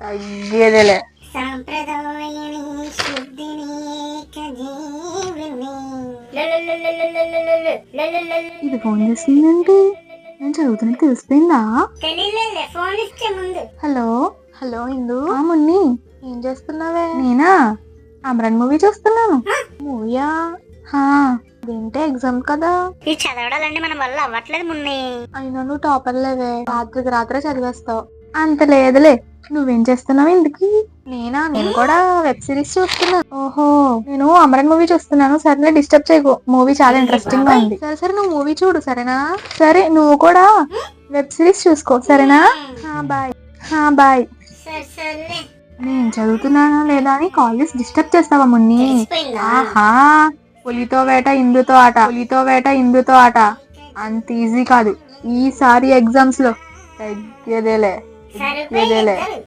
తగ్గేదేలే. ఇది ఫోన్ చేస్తుందంటే నేను చదువుతున్నట్టు తెలిసిపోయిందా? హలో హలో ఇందు. మున్ని ఏం చేస్తున్నావే? నేనా అమరన్ మూవీ చూస్తున్నాను. మూవీయా? అదేంటే ఎగ్జామ్ కదా. ఇది చదవడాలంటే మన వల్ల అవ్వట్లేదు మున్ని. అయినా నువ్వు టాపర్ లేవే, రాత్రికి రాత్రే చదివేస్తావు. అంత లేదులే. నువ్వేం చేస్తున్నావు ఇందుకి? నేను కూడా వెబ్ సిరీస్ చూస్తున్నాను. ఓహో, నేను అమరన్ మూవీ చూస్తున్నాను. సరేలే, డిస్టర్బ్ చేయకు. మూవీ చాలా ఇంట్రెస్టింగ్ గా ఉంది. సరే నువ్వు మూవీ చూడు సరేనా? సరే, నువ్వు కూడా వెబ్ సిరీస్ చూసుకో సరేనా? బాయ్. బాయ్. నేను చదువుతున్నానా లేదా అని కాలేజ్ డిస్టర్బ్ చేస్తావా మున్ని? ఆహా, పులితో వేట ఇందుతో ఆట అంత ఈజీ కాదు. ఈసారి ఎగ్జామ్స్ లో తగ్గేదేలే.